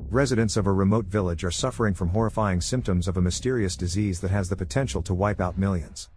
Residents of a remote village are suffering from horrifying symptoms of a mysterious disease that has the potential to wipe out millions.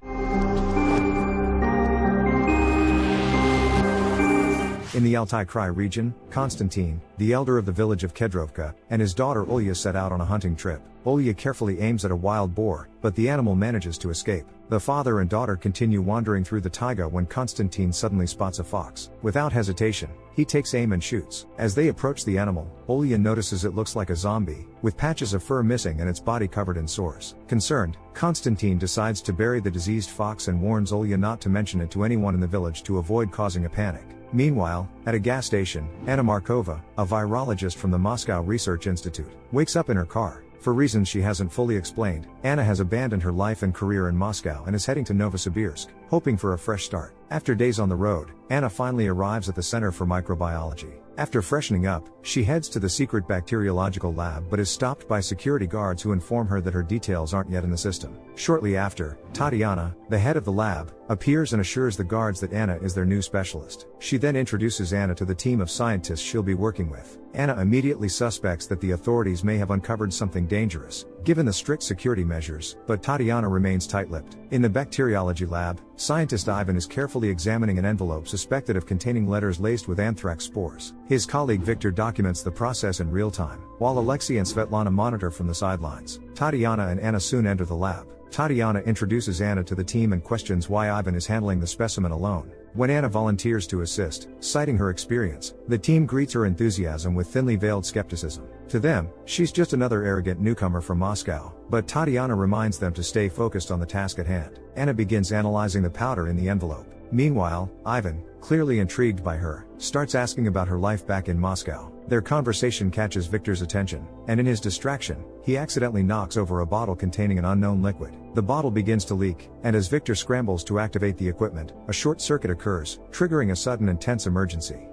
In the Altai Krai region, Konstantin, the elder of the village of Kedrova, and his daughter Olya set out on a hunting trip. Olya carefully aims at a wild boar, but the animal manages to escape. The father and daughter continue wandering through the taiga when Konstantin suddenly spots a fox. Without hesitation, he takes aim and shoots. As they approach the animal, Olya notices it looks like a zombie, with patches of fur missing and its body covered in sores. Concerned, Konstantin decides to bury the diseased fox and warns Olya not to mention it to anyone in the village to avoid causing a panic. Meanwhile, at a gas station, Anna Markova, a virologist from the Moscow Research Institute, wakes up in her car. For reasons she hasn't fully explained, Anna has abandoned her life and career in Moscow and is heading to Novosibirsk, hoping for a fresh start. After days on the road, Anna finally arrives at the Center for Microbiology. After freshening up, she heads to the secret bacteriological lab but is stopped by security guards who inform her that her details aren't yet in the system. Shortly after, Tatiana, the head of the lab, appears and assures the guards that Anna is their new specialist. She then introduces Anna to the team of scientists she'll be working with. Anna immediately suspects that the authorities may have uncovered something dangerous, given the strict security measures, but Tatiana remains tight-lipped. In the bacteriology lab, scientist Ivan is carefully examining an envelope suspected of containing letters laced with anthrax spores. His colleague Victor documents the process in real time, while Alexei and Svetlana monitor from the sidelines. Tatiana and Anna soon enter the lab. Tatiana introduces Anna to the team and questions why Ivan is handling the specimen alone. When Anna volunteers to assist, citing her experience, the team greets her enthusiasm with thinly veiled skepticism. To them, she's just another arrogant newcomer from Moscow, but Tatiana reminds them to stay focused on the task at hand. Anna begins analyzing the powder in the envelope. Meanwhile, Ivan, clearly intrigued by her, starts asking about her life back in Moscow. Their conversation catches Victor's attention, and in his distraction, he accidentally knocks over a bottle containing an unknown liquid. The bottle begins to leak, and as Victor scrambles to activate the equipment, a short circuit occurs, triggering a sudden and tense emergency.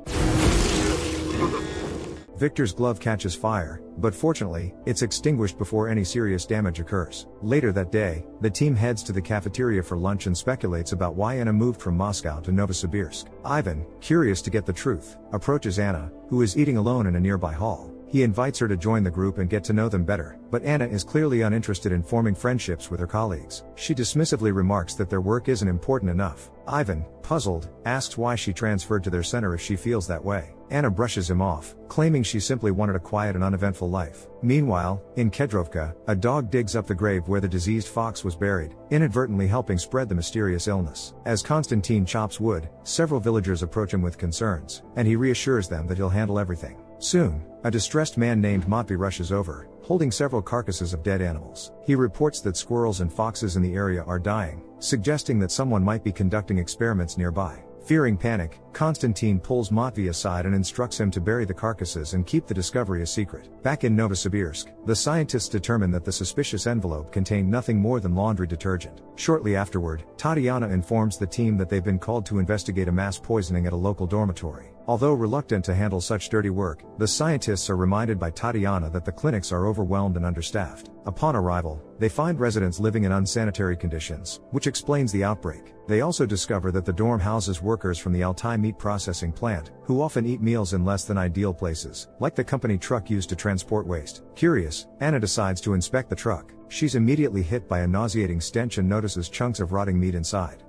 Victor's glove catches fire, but fortunately, it's extinguished before any serious damage occurs. Later that day, the team heads to the cafeteria for lunch and speculates about why Anna moved from Moscow to Novosibirsk. Ivan, curious to get the truth, approaches Anna, who is eating alone in a nearby hall. He invites her to join the group and get to know them better, but Anna is clearly uninterested in forming friendships with her colleagues. She dismissively remarks that their work isn't important enough. Ivan, puzzled, asks why she transferred to their center if she feels that way. Anna brushes him off, claiming she simply wanted a quiet and uneventful life. Meanwhile, in Kedrova, a dog digs up the grave where the diseased fox was buried, inadvertently helping spread the mysterious illness. As Konstantin chops wood, several villagers approach him with concerns, and he reassures them that he'll handle everything. Soon, a distressed man named Matvey rushes over, holding several carcasses of dead animals. He reports that squirrels and foxes in the area are dying, suggesting that someone might be conducting experiments nearby. Fearing panic, Konstantin pulls Matvey aside and instructs him to bury the carcasses and keep the discovery a secret. Back in Novosibirsk, the scientists determine that the suspicious envelope contained nothing more than laundry detergent. Shortly afterward, Tatiana informs the team that they've been called to investigate a mass poisoning at a local dormitory. Although reluctant to handle such dirty work, the scientists are reminded by Tatiana that the clinics are overwhelmed and understaffed. Upon arrival, they find residents living in unsanitary conditions, which explains the outbreak. They also discover that the dorm houses workers from the Altai meat processing plant, who often eat meals in less than ideal places, like the company truck used to transport waste. Curious, Anna decides to inspect the truck. She's immediately hit by a nauseating stench and notices chunks of rotting meat inside.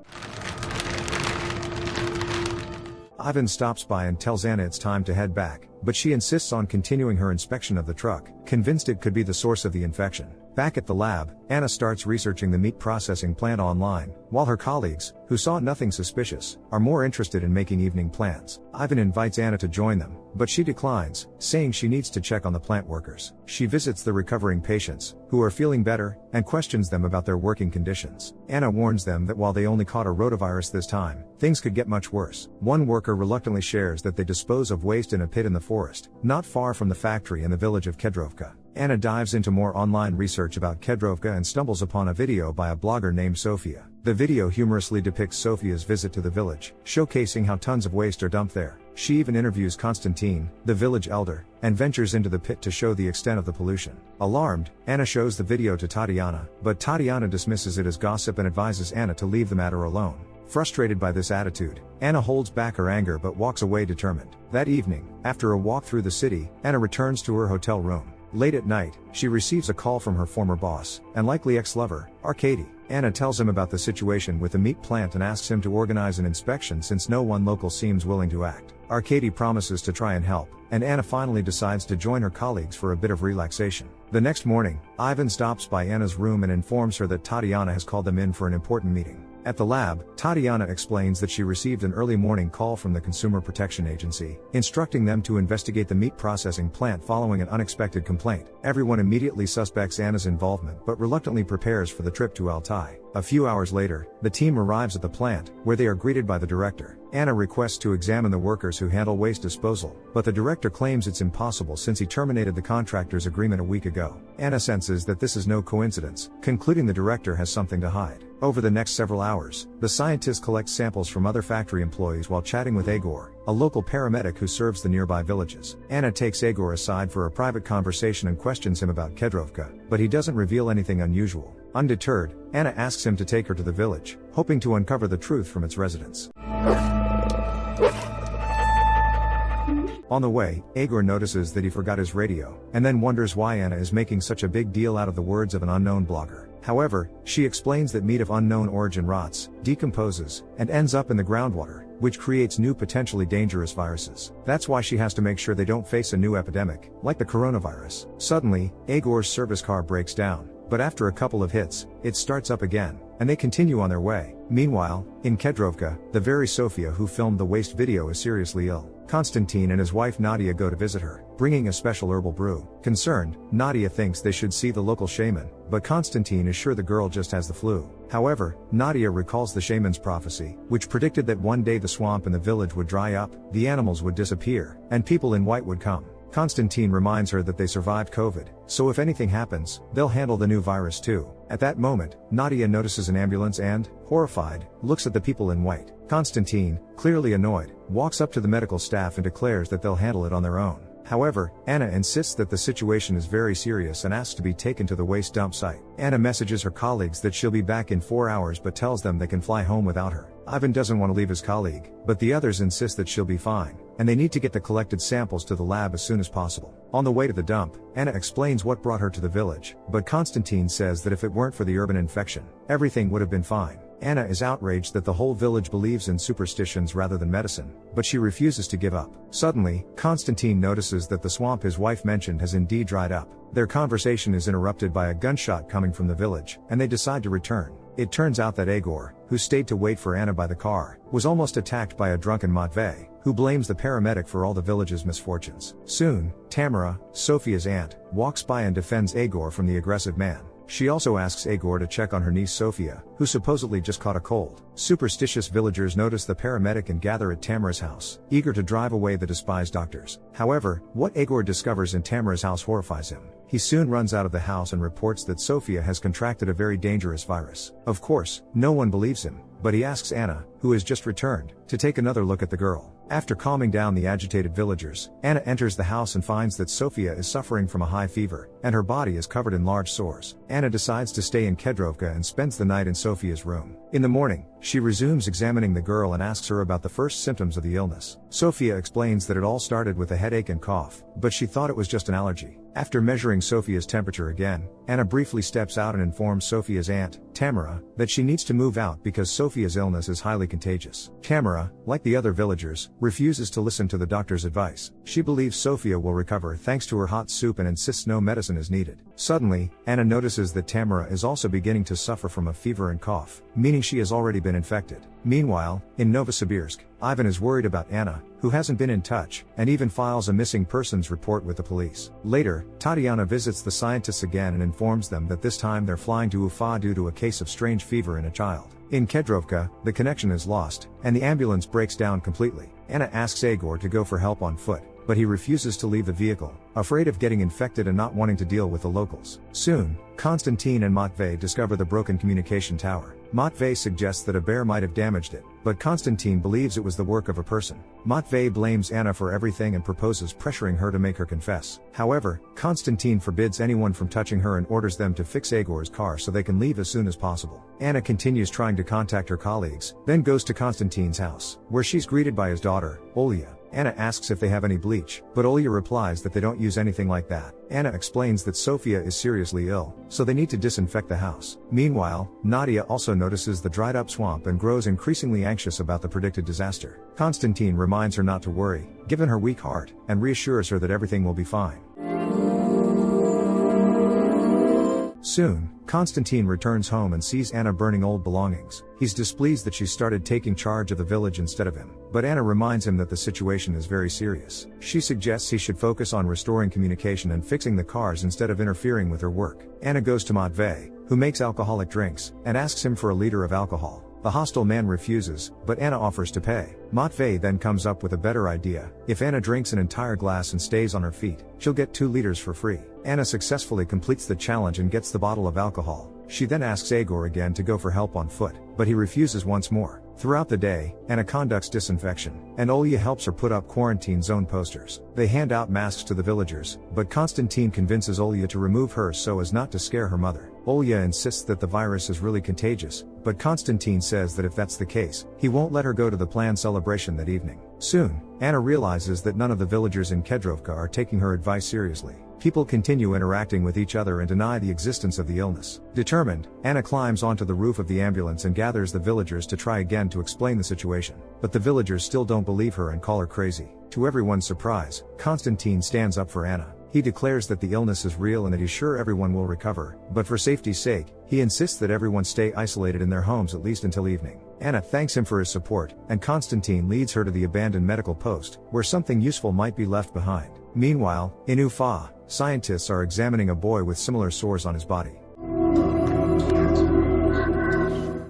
Ivan stops by and tells Anna it's time to head back, but she insists on continuing her inspection of the truck, convinced it could be the source of the infection. Back at the lab, Anna starts researching the meat processing plant online, while her colleagues, who saw nothing suspicious, are more interested in making evening plans. Ivan invites Anna to join them, but she declines, saying she needs to check on the plant workers. She visits the recovering patients, who are feeling better, and questions them about their working conditions. Anna warns them that while they only caught a rotavirus this time, things could get much worse. One worker reluctantly shares that they dispose of waste in a pit in the forest, not far from the factory in the village of Kedrova. Anna dives into more online research about Kedrova and stumbles upon a video by a blogger named Sofia. The video humorously depicts Sofia's visit to the village, showcasing how tons of waste are dumped there. She even interviews Konstantin, the village elder, and ventures into the pit to show the extent of the pollution. Alarmed, Anna shows the video to Tatiana, but Tatiana dismisses it as gossip and advises Anna to leave the matter alone. Frustrated by this attitude, Anna holds back her anger but walks away determined. That evening, after a walk through the city, Anna returns to her hotel room. Late at night, she receives a call from her former boss, and likely ex-lover, Arkady. Anna tells him about the situation with the meat plant and asks him to organize an inspection since no one local seems willing to act. Arkady promises to try and help, and Anna finally decides to join her colleagues for a bit of relaxation. The next morning, Ivan stops by Anna's room and informs her that Tatiana has called them in for an important meeting. At the lab, Tatiana explains that she received an early morning call from the Consumer Protection Agency, instructing them to investigate the meat processing plant following an unexpected complaint. Everyone immediately suspects Anna's involvement but reluctantly prepares for the trip to Altai. A few hours later, the team arrives at the plant, where they are greeted by the director. Anna requests to examine the workers who handle waste disposal, but the director claims it's impossible since he terminated the contractor's agreement a week ago. Anna senses that this is no coincidence, concluding the director has something to hide. Over the next several hours, the scientists collect samples from other factory employees while chatting with Egor, a local paramedic who serves the nearby villages. Anna takes Egor aside for a private conversation and questions him about Kedrovka, but he doesn't reveal anything unusual. Undeterred, Anna asks him to take her to the village, hoping to uncover the truth from its residents. On the way, Egor notices that he forgot his radio, and then wonders why Anna is making such a big deal out of the words of an unknown blogger. However, she explains that meat of unknown origin rots, decomposes, and ends up in the groundwater, which creates new potentially dangerous viruses. That's why she has to make sure they don't face a new epidemic, like the coronavirus. Suddenly, Egor's service car breaks down, but after a couple of hits, it starts up again, and they continue on their way. Meanwhile, in Kedrovka, the very Sofia who filmed the waste video is seriously ill. Konstantin and his wife Nadia go to visit her, bringing a special herbal brew. Concerned, Nadia thinks they should see the local shaman, but Konstantin is sure the girl just has the flu. However, Nadia recalls the shaman's prophecy, which predicted that one day the swamp in the village would dry up, the animals would disappear, and people in white would come. Konstantin reminds her that they survived COVID, so if anything happens, they'll handle the new virus too. At that moment, Nadia notices an ambulance and, horrified, looks at the people in white. Konstantin, clearly annoyed, walks up to the medical staff and declares that they'll handle it on their own. However, Anna insists that the situation is very serious and asks to be taken to the waste dump site. Anna messages her colleagues that she'll be back in 4 hours but tells them they can fly home without her. Ivan doesn't want to leave his colleague, but the others insist that she'll be fine, and they need to get the collected samples to the lab as soon as possible. On the way to the dump, Anna explains what brought her to the village, but Konstantin says that if it weren't for the urban infection, everything would have been fine. Anna is outraged that the whole village believes in superstitions rather than medicine, but she refuses to give up. Suddenly, Konstantin notices that the swamp his wife mentioned has indeed dried up. Their conversation is interrupted by a gunshot coming from the village, and they decide to return. It turns out that Egor, who stayed to wait for Anna by the car, was almost attacked by a drunken Matvey, who blames the paramedic for all the village's misfortunes. Soon, Tamara, Sofia's aunt, walks by and defends Egor from the aggressive man. She also asks Egor to check on her niece Sofia, who supposedly just caught a cold. Superstitious villagers notice the paramedic and gather at Tamara's house, eager to drive away the despised doctors. However, what Egor discovers in Tamara's house horrifies him. He soon runs out of the house and reports that Sofia has contracted a very dangerous virus. Of course, no one believes him, but he asks Anna, who has just returned, to take another look at the girl. After calming down the agitated villagers, Anna enters the house and finds that Sofia is suffering from a high fever, and her body is covered in large sores. Anna decides to stay in Kedrovka and spends the night in Sofia's room. In the morning, she resumes examining the girl and asks her about the first symptoms of the illness. Sofia explains that it all started with a headache and cough, but she thought it was just an allergy. After measuring Sofia's temperature again, Anna briefly steps out and informs Sofia's aunt, Tamara, that she needs to move out because Sofia's illness is highly contagious. Tamara, like the other villagers, refuses to listen to the doctor's advice. She believes Sofia will recover thanks to her hot soup and insists no medicine is needed. Suddenly, Anna notices that Tamara is also beginning to suffer from a fever and cough, meaning she has already been infected. Meanwhile, in Novosibirsk, Ivan is worried about Anna, who hasn't been in touch, and even files a missing persons report with the police. Later, Tatiana visits the scientists again and informs them that this time they're flying to Ufa due to a case of strange fever in a child. In Kedrovka, the connection is lost, and the ambulance breaks down completely. Anna asks Egor to go for help on foot, but he refuses to leave the vehicle, afraid of getting infected and not wanting to deal with the locals. Soon, Konstantin and Matvey discover the broken communication tower. Matvey suggests that a bear might have damaged it, but Konstantin believes it was the work of a person. Matvey blames Anna for everything and proposes pressuring her to make her confess. However, Konstantin forbids anyone from touching her and orders them to fix Egor's car so they can leave as soon as possible. Anna continues trying to contact her colleagues, then goes to Konstantin's house, where she's greeted by his daughter, Olya. Anna asks if they have any bleach, but Olya replies that they don't use anything like that. Anna explains that Sofia is seriously ill, so they need to disinfect the house. Meanwhile, Nadia also notices the dried up swamp and grows increasingly anxious about the predicted disaster. Konstantin reminds her not to worry, given her weak heart, and reassures her that everything will be fine. Soon, Konstantin returns home and sees Anna burning old belongings. He's displeased that she started taking charge of the village instead of him, but Anna reminds him that the situation is very serious. She suggests he should focus on restoring communication and fixing the cars instead of interfering with her work. Anna goes to Matvey, who makes alcoholic drinks, and asks him for a liter of alcohol. The hostile man refuses, but Anna offers to pay. Matvey then comes up with a better idea. If Anna drinks an entire glass and stays on her feet, she'll get 2 liters for free. Anna successfully completes the challenge and gets the bottle of alcohol. She then asks Egor again to go for help on foot, but he refuses once more. Throughout the day, Anna conducts disinfection, and Olya helps her put up quarantine zone posters. They hand out masks to the villagers, but Konstantin convinces Olya to remove hers so as not to scare her mother. Olya insists that the virus is really contagious, but Konstantin says that if that's the case, he won't let her go to the planned celebration that evening. Soon, Anna realizes that none of the villagers in Kedrovka are taking her advice seriously. People continue interacting with each other and deny the existence of the illness. Determined, Anna climbs onto the roof of the ambulance and gathers the villagers to try again to explain the situation. But the villagers still don't believe her and call her crazy. To everyone's surprise, Konstantin stands up for Anna. He declares that the illness is real and that he's sure everyone will recover, but for safety's sake, he insists that everyone stay isolated in their homes at least until evening. Anna thanks him for his support, and Konstantin leads her to the abandoned medical post, where something useful might be left behind. Meanwhile, in Ufa, scientists are examining a boy with similar sores on his body.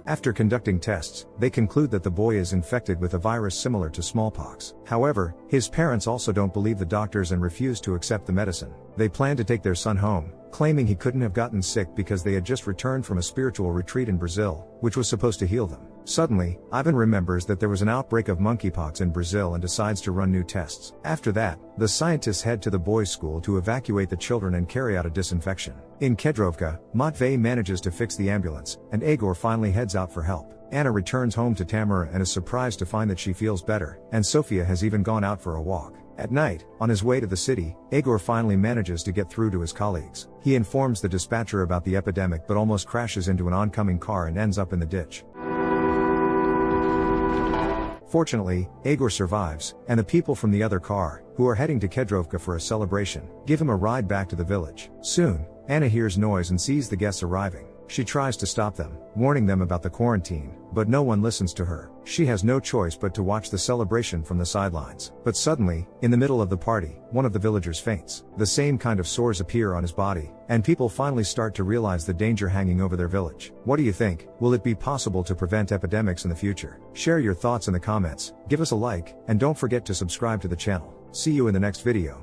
After conducting tests, they conclude that the boy is infected with a virus similar to smallpox. However, his parents also don't believe the doctors and refuse to accept the medicine. They plan to take their son home, claiming he couldn't have gotten sick because they had just returned from a spiritual retreat in Brazil, which was supposed to heal them. Suddenly, Ivan remembers that there was an outbreak of monkeypox in Brazil and decides to run new tests. After that, the scientists head to the boys' school to evacuate the children and carry out a disinfection. In Kedrovka, Matvey manages to fix the ambulance, and Egor finally heads out for help. Anna returns home to Tamara and is surprised to find that she feels better, and Sofia has even gone out for a walk. At night, on his way to the city, Egor finally manages to get through to his colleagues. He informs the dispatcher about the epidemic but almost crashes into an oncoming car and ends up in the ditch. Fortunately, Egor survives, and the people from the other car, who are heading to Kedrovka for a celebration, give him a ride back to the village. Soon, Anna hears noise and sees the guests arriving. She tries to stop them, warning them about the quarantine, but no one listens to her. She has no choice but to watch the celebration from the sidelines. But suddenly, in the middle of the party, one of the villagers faints. The same kind of sores appear on his body, and people finally start to realize the danger hanging over their village. What do you think? Will it be possible to prevent epidemics in the future? Share your thoughts in the comments, give us a like, and don't forget to subscribe to the channel. See you in the next video.